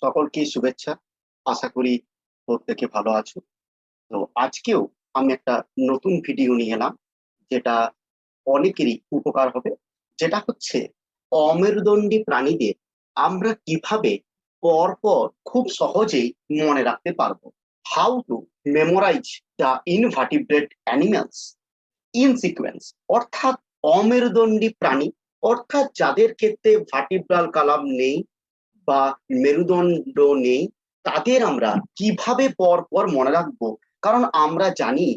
সকলকে শুভেচ্ছা। আশা করি প্রত্যেকে ভালো আছো। তো আজকেও আমি একটা নতুন ভিডিও নিয়ে এলাম, যেটা অনেকেরই উপকার হবে। যেটা হচ্ছে অমেরুদণ্ডী প্রাণীদের আমরা কিভাবে পরপর খুব সহজেই মনে রাখতে পারবো। How to memorise the invertebrate animals in sequence. অর্থাৎ অমেরুদণ্ডী প্রাণী, অর্থাৎ যাদের ক্ষেত্রে ভার্টিব্রাল কলাম নেই বা মেরুদণ্ড নেই, তাদের আমরা কিভাবে পর পর মনে রাখবো। কারণ আমরা জানি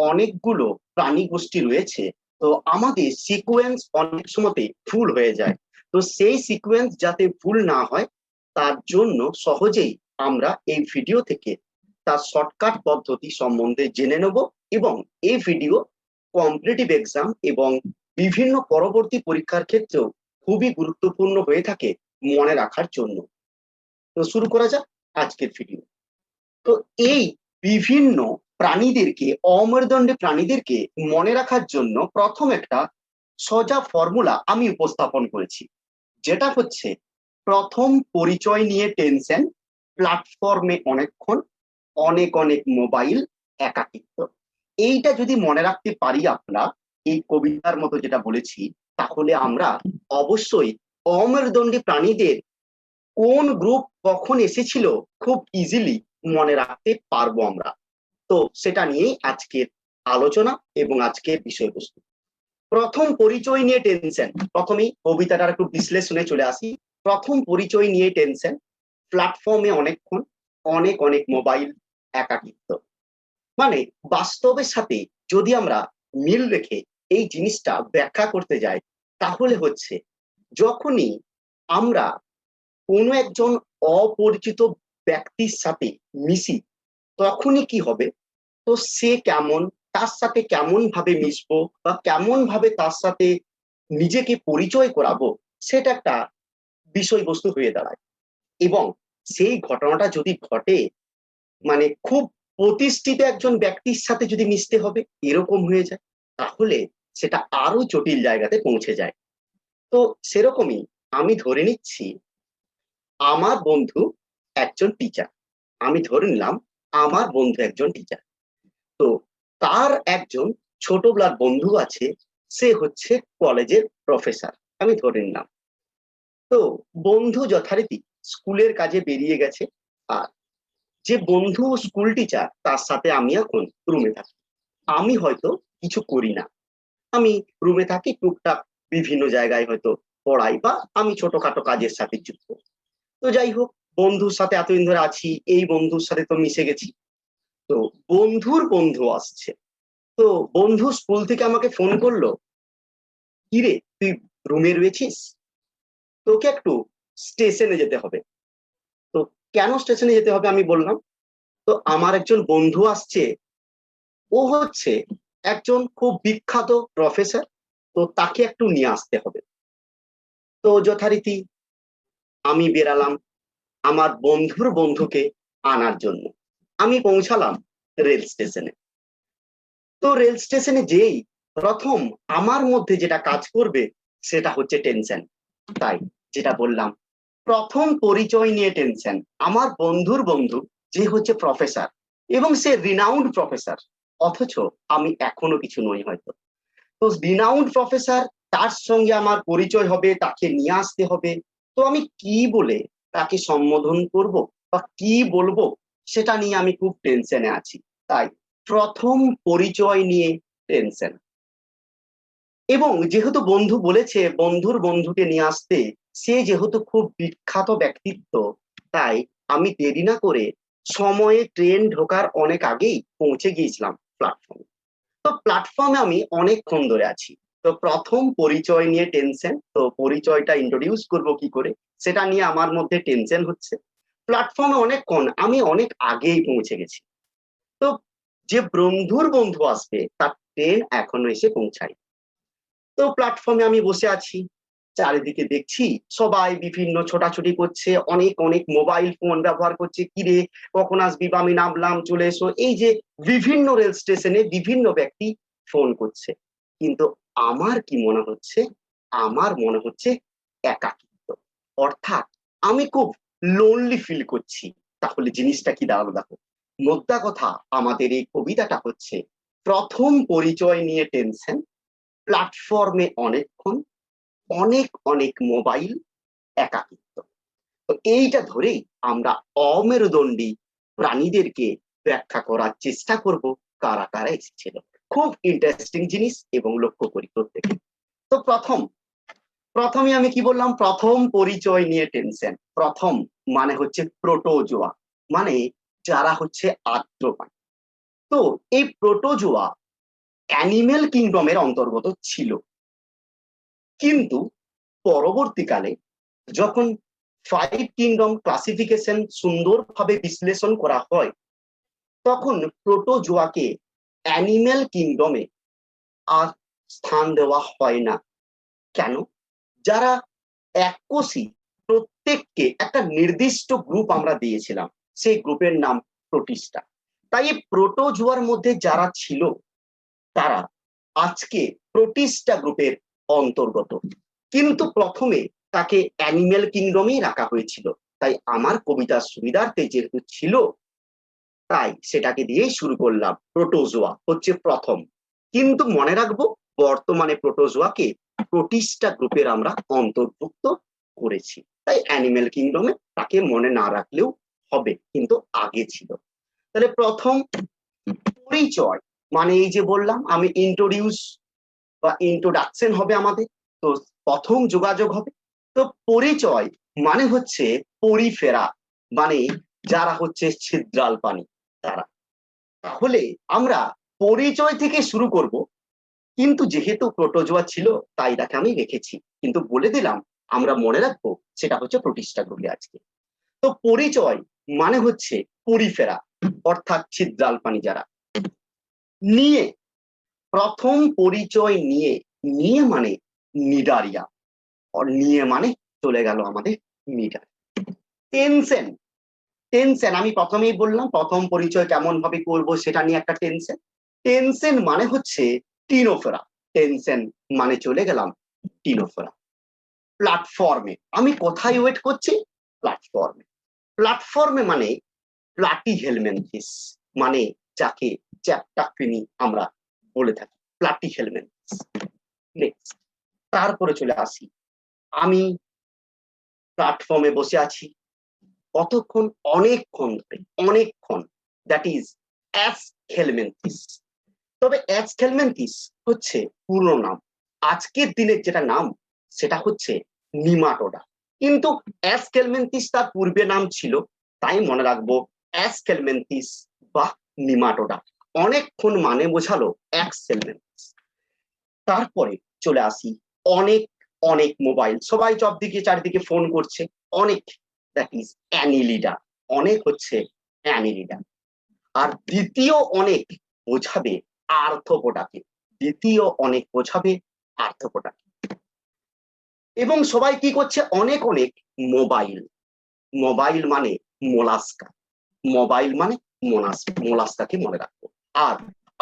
অনেকগুলো প্রাণী গোষ্ঠী রয়েছে, তো আমাদের সিকোয়েন্স অনেক সময়তে ভুল হয়ে যায়। তো সেই সিকোয়েন্স যাতে ভুল না হয়, তার জন্য সহজেই আমরা এই ভিডিও থেকে তার শর্টকাট পদ্ধতি সম্বন্ধে জেনে নেব। এবং এই ভিডিও কম্পিটিটিভ এক্সাম এবং বিভিন্ন পরবর্তী পরীক্ষার ক্ষেত্রেও খুবই গুরুত্বপূর্ণ হয়ে থাকে মনে রাখার জন্য। তো শুরু করা যাক আজকের ভিডিও। তো এই বিভিন্ন প্রাণীদেরকে, অমেরুদণ্ডী প্রাণীদেরকে মনে রাখার জন্য প্রথম একটা সোজা ফর্মুলা আমি উপস্থাপন করেছি, যেটা হচ্ছে প্রথম পরিচয় নিয়ে টেনশন, প্ল্যাটফর্মে অনেকক্ষণ, অনেক অনেক মোবাইল, একাকিত্ব। এইটা যদি মনে রাখতে পারি আমরা, এই কবিতার মতো যেটা বলেছি, তাহলে আমরা অবশ্যই অমেরুদণ্ডী প্রাণীদের কোন গ্রুপ কখন এসেছিল খুব ইজিলি মনে রাখতে পারবো আমরা। তো সেটা নিয়েই আজকের আলোচনা এবং আজকের বিষয়বস্তু। প্রথম পরিচয় নিয়ে টেনশন। প্রথমেই কবিতাটার একটু বিশ্লেষণে চলে আসি। প্রথম পরিচয় নিয়ে টেনশন, প্ল্যাটফর্মে অনেকক্ষণ, অনেক অনেক মোবাইল, একাকিত্ব। মানে বাস্তবের সাথে যদি আমরা মিল রেখে এই জিনিসটা ব্যাখ্যা করতে যাই, তাহলে হচ্ছে যখনই আমরা কোনো একজন অপরিচিত ব্যক্তির সাথে মিশি, তখনই কি হবে, তো সে কেমন, তার সাথে কেমন ভাবে মিশবো বা কেমন ভাবে তার সাথে নিজেকে পরিচয় করাবো, সেটা একটা বিষয়বস্তু হয়ে দাঁড়ায়। এবং সেই ঘটনাটা যদি ঘটে, মানে খুব প্রতিষ্ঠিত একজন ব্যক্তির সাথে যদি মিশতে হবে এরকম হয়ে যায়, তাহলে সেটা আরো জটিল জায়গাতে পৌঁছে যায়। তো সেরকমই আমি ধরে নিচ্ছি আমার বন্ধু একজন টিচার। আমি ধরে নিলাম আমার বন্ধু একজন টিচার। তো তার একজন ছোটবেলার বন্ধু আছে, সে হচ্ছে কলেজের প্রফেসর, আমি ধরে নিলাম। তো বন্ধু যথারীতি স্কুলের কাজে বেরিয়ে গেছে, আর যে বন্ধু স্কুল টিচার তার সাথে আমি এখন রুমে থাকি। আমি হয়তো কিছু করি না, আমি রুমে থাকি, টুকটাক বিভিন্ন জায়গায় হয়তো পড়াই বা আমি ছোটখাটো কাজের সাথে যুক্ত। তো যাই হোক, বন্ধুর সাথে এতদিন ধরে আছি, এই বন্ধুর সাথে তো মিশে গেছি। তো বন্ধুর বন্ধু আসছে। তো বন্ধু স্কুল থেকে আমাকে ফোন করলো, কিরে তুই রুমে রয়েছিস, তোকে একটু স্টেশনে যেতে হবে। তো কেন স্টেশনে যেতে হবে আমি বললাম, তো আমার একজন বন্ধু আসছে, ও হচ্ছে একজন খুব বিখ্যাত প্রফেসর, তো তাকে একটু নিয়ে আসতে হবে। তো যথারীতি আমি বেরালাম আমার বন্ধুর বন্ধুকে আনার জন্য। আমি পৌঁছালাম রেল স্টেশনে। তো রেল স্টেশনে যেই প্রথম আমার মধ্যে যেটা কাজ করবে, সেটা হচ্ছে টেনশন। তাই যেটা বললাম, প্রথম পরিচয় নিয়ে টেনশন। আমার বন্ধুর বন্ধু যে হচ্ছে প্রফেসর, এবং সে রিনাউন্ড প্রফেসর, অথচ আমি এখনো কিছু নই হয়তো। তো রিনাউন্ড প্রফেসর, তার সঙ্গে আমার পরিচয় হবে, তাকে নিয়ে আসতে হবে। তো আমি কি বলে তাকে সম্বোধন করব বা কি বলবো, সেটা নিয়ে আমি খুব টেনশনে আছি। তাই প্রথম পরিচয় নিয়ে টেনশন। এবং যেহেতু বন্ধু বলেছে বন্ধুর বন্ধুকে নিয়ে আসতে, সে যেহেতু খুব বিখ্যাত ব্যক্তিত্ব, তাই আমি দেরি না করে সময়ে ট্রেন ঢোকার অনেক আগেই পৌঁছে গিয়েছিলাম প্ল্যাটফর্মে। তো প্ল্যাটফর্মে আমি অনেকক্ষণ ধরে আছি। তো প্রথম পরিচয় নিয়ে টেনশন। তো পরিচয়টা ইন্ট্রোডিউস করব কি করে, সেটা নিয়ে আমার মধ্যে টেনশন হচ্ছে। প্ল্যাটফর্মে অনেকক্ষণ, আমি অনেক আগেই পৌঁছে গেছি। তো যে বন্ধুর বন্ধু আসবে তার ট্রেন এখনো এসে পৌঁছায়। তো প্ল্যাটফর্মে আমি বসে আছি, চারিদিকে দেখছি সবাই বিভিন্ন ছোটাছুটি করছে, অনেক অনেক মোবাইল ফোন ব্যবহার করছে। কিরে কখন আসবি, বা আমি নামলাম, চলে এসো, এই যে বিভিন্ন রেল স্টেশনে বিভিন্ন ব্যক্তি ফোন করছে। কিন্তু আমার কি মনে হচ্ছে, আমার মনে হচ্ছে একাকিত্ব। অর্থাৎ আমি খুব লোনলি ফিল করছি। তাহলে জিনিসটা কি দাঁড়ালো দেখো, মোদ্দা কথা আমাদের এই কবিতাটা হচ্ছে প্রথম পরিচয় নিয়ে টেনশন, প্ল্যাটফর্মে অনেকক্ষণ, অনেক অনেক মোবাইল, একাকিত্ব। তো এইটা ধরেই আমরা অমেরুদণ্ডী প্রাণীদেরকে ব্যাখ্যা করার চেষ্টা করব কারা কারা এসেছিল। খুব ইন্টারেস্টিং জিনিস এবং লক্ষ্য করি প্রত্যেকে। তো প্রথমে আমি কি বললাম, প্রথম পরিচয় নিয়ে টেনশন। প্রথম মানে হচ্ছে প্রোটোজোয়া, মানে যারা হচ্ছে আর্দ্রপ্রাণী। তো এই প্রোটোজোয়া অ্যানিমেল কিংডমের অন্তর্গত ছিল, কিন্তু পরবর্তীকালে যখন 5 কিংডম ক্লাসিফিকেশন সুন্দরভাবে বিশ্লেষণ করা হয়, তখন প্রোটোজোয়াকে অ্যানিমেল কিংডমে আর স্থান দেওয়া হয় না। কেন? যারা এককোষী, প্রত্যেককে একটা নির্দিষ্ট গ্রুপ আমরা দিয়েছিলাম, সেই গ্রুপের নাম প্রোটিস্টা। তাই এই প্রোটোজোয়ার মধ্যে যারা ছিল তারা আজকে প্রোটিস্টা গ্রুপের অন্তর্গত, কিন্তু প্রথমে তাকে অ্যানিমেল কিংডমেই রাখা হয়েছিল। তাই আমার কবিতার সুবিধার্থে যেহেতু ছিল, তাই সেটাকে দিয়েই শুরু করলাম। প্রোটোজোয়া হচ্ছে প্রথম, কিন্তু মনে রাখবো বর্তমানে প্রোটোজোয়াকে প্রোটিস্টা গ্রুপের আমরা অন্তর্ভুক্ত করেছি। তাই অ্যানিমেল কিংডমে তাকে মনে না রাখলেও হবে, কিন্তু আগে ছিল। তাহলে প্রথম পরিচয় মানে এই যে বললাম আমি, ইন্ট্রোডিউস বা ইন্ট্রোডাকশন হবে আমাদের, তো প্রথম যোগাযোগ হবে। তো পরিচয় মানে হচ্ছে পরিফেরা, মানে যারা হচ্ছে ছিদ্রাল প্রাণী তারা। তাহলে আমরা পরিচয় থেকে শুরু করব, কিন্তু যেহেতু প্রোটোজোয়া ছিল তাই তাকে আমি রেখেছি, কিন্তু বলে দিলাম আমরা মনে রাখবো সেটা হচ্ছে প্রোটিস্টা গ্রুপে আজকে। তো পরিচয় মানে হচ্ছে পরিফেরা, অর্থাৎ ছিদ্রাল প্রাণী যারা। নিয়ে, প্রথম পরিচয় নিয়ে, নিয়ে মানে নিডারিয়া, নিয়ে মানে চলে গেল আমাদের নিডার। টেনশন, টেনশন আমি প্রথমেই বললাম প্রথম পরিচয় কেমন ভাবে করব সেটা নিয়ে একটা টেনশন। টেনশন মানে হচ্ছে টিনোফেরা, টেনশন মানে চলে গেলাম টিনোফেরা। প্ল্যাটফর্মে আমি কোথায় ওয়েট করছি? প্ল্যাটফর্মে। প্ল্যাটফর্মে মানে প্লাটি হেলমেন্থিস, মানে যাকে চ্যাপ্টাফিনি আমরা বলে থাকি, প্লাটি হেলমেন্থিস। নেক্সট, তারপরে চলে আসি, আমি প্ল্যাটফর্মে বসে আছি কতক্ষণ? অনেকক্ষণ ধরে, অনেকক্ষণ, দ্যাট ইজ অ্যাসকেলমেন্থিস। তবে অ্যাসকেলমেন্থিস হচ্ছে পুরো নাম, আজকের দিনের যেটা নাম সেটা হচ্ছে নিমাটোডা, কিন্তু অ্যাসকেলমেন্থিস তার পূর্বে নাম ছিল, তাই মনে রাখবো অ্যাসকেলমেন্থিস বা নিমাটোডা। অনেকক্ষণ মানে বোঝালো অ্যাসকেলমেন্থিস। তারপরে চলে আসি অনেক অনেক মোবাইল, সবাই দিকে চারিদিকে ফোন করছে, অনেক, দ্যাট ইজ অ্যানিলিডা। অনেক হচ্ছে অ্যানিলিডা। আর দ্বিতীয় অনেক বোঝাবে আর্থ্রোপোডাকে, দ্বিতীয় অনেক বোঝাবে আর্থ্রোপোডাকে। এবং সবাই কি করছে? অনেক অনেক মোবাইল, মোবাইল মানে মোলাস্কা, মোবাইল মানে মোলাস্কাকে মনে রাখবো। আর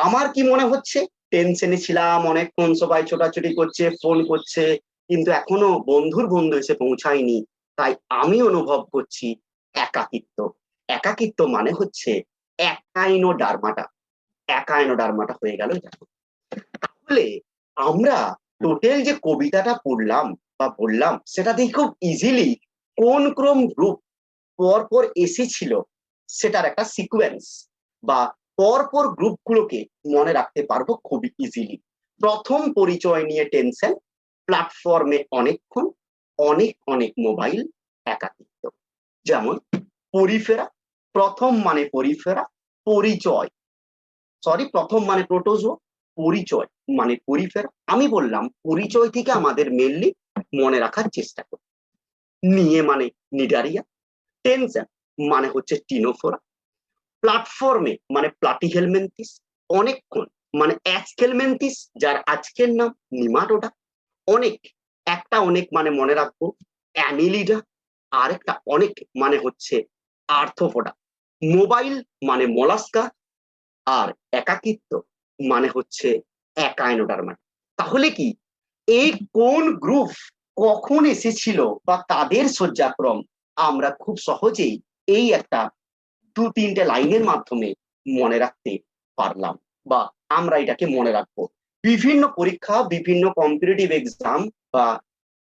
আমার কি মনে হচ্ছে? টেনশনে ছিলাম, অনেকক্ষণ সবাই ছোটাছুটি করছে, ফোন করছে, কিন্তু এখনো বন্ধুর বন্ধু এসে পৌঁছায়নি, তাই আমি অনুভব করছি একাকিত্ব। একাকিত্ব মানে হচ্ছে একাইনোডার্মাটা, একাইনোডার্মাটা হয়ে গেল। তাহলে আমরা টোটাল যে কবিতাটা পড়লাম বা বললাম, সেটা দিয়ে খুব ইজিলি কোন ক্রম গ্রুপ পরপর এসেছিল সেটার একটা সিকোয়েন্স বা পরপর গ্রুপগুলোকে মনে রাখতে পারবো খুবই ইজিলি। প্রথম পরিচয় নিয়ে টেনশন, প্ল্যাটফর্মে অনেকক্ষণ, অনেক অনেক মোবাইল, একাকিত্ব। যেমন পরিফেরা, প্রথম মানে পরিফেরা, পরিচয়, সরি প্রথম মানে প্রোটোজোয়া, পরিচয় মানে পরিফেরা। আমি বললাম পরিচয় থেকে আমাদের মেনলি মনে রাখার চেষ্টা করি। নিয়ে মানে নিডারিয়া, টেনশন মানে হচ্ছে টিনোফোরা, প্ল্যাটফর্মে মানে প্লাটিহেলমেন্থিস, অনেকক্ষণ মানে অ্যাসকেলমেন্থিস যার আজকের নাম নিমাটোডা, অনেক, একটা অনেক মানে মনে রাখবো অ্যানিলিডা, আর একটা অনেক মানে হচ্ছে আর্থ্রোপোডা, মোবাইল মানে মোলাস্কা, আর একাকিত্ব মানে হচ্ছে একাইনোডার্মা। তাহলে কি এই কোন গ্রুপ কখন এসেছিল বা তাদের শয্যাক্রম আমরা খুব সহজেই এই একটা 2-3টে লাইনের মাধ্যমে মনে রাখতে পারলাম, বা আমরা এটাকে মনে রাখবো। বিভিন্ন পরীক্ষা, বিভিন্ন কম্পিটিটিভ এক্সাম বা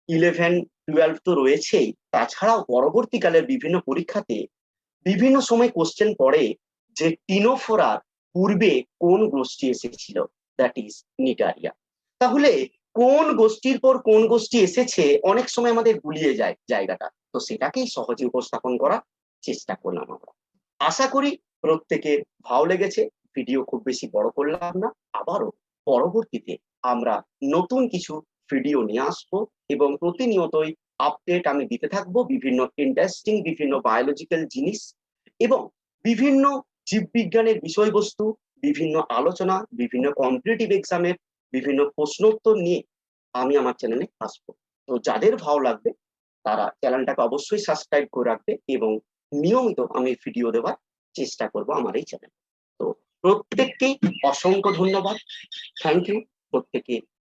11-12 তো রয়েছেই, তাছাড়াও পরবর্তীকালের বিভিন্ন পরীক্ষাতে বিভিন্ন সময় কোশ্চেন পড়ে যে টিনোফোরার পূর্বে কোন গোষ্ঠী এসেছিল, দ্যাট ইজ নিটারিয়া। তাহলে কোন গোষ্ঠীর পর কোন গোষ্ঠী এসেছে অনেক সময় আমাদের গুলিয়ে যায় জায়গাটা, তো সেটাকেই সহজে উপস্থাপন করার চেষ্টা করলাম আমরা। আশা করি প্রত্যেকের ভালো লেগেছে। ভিডিও খুব বেশি বড় করলাম না, আবারও পরবর্তীতে আমরা নতুন কিছু ভিডিও নিয়ে আসবো এবং প্রতিনিয়তই আপডেট আমি দিতে থাকবো বিভিন্ন ইন্টারেস্টিং, বিভিন্ন বায়োলজিক্যাল জিনিস এবং বিভিন্ন জীববিজ্ঞানের বিষয়বস্তু, বিভিন্ন আলোচনা, বিভিন্ন কম্পিটিটিভ এক্সামের বিভিন্ন প্রশ্নোত্তর নিয়ে আমি আমার চ্যানেলে আসবো। তো যাদের ভালো লাগবে তারা চ্যানেলটাকে অবশ্যই সাবস্ক্রাইব করে রাখবে এবং নিয়মিত আমি ভিডিও দেওয়ার চেষ্টা করব আমার এই চ্যানেলে। তো প্রত্যেককেই অসংখ্য ধন্যবাদ, থ্যাংক ইউ প্রত্যেকে।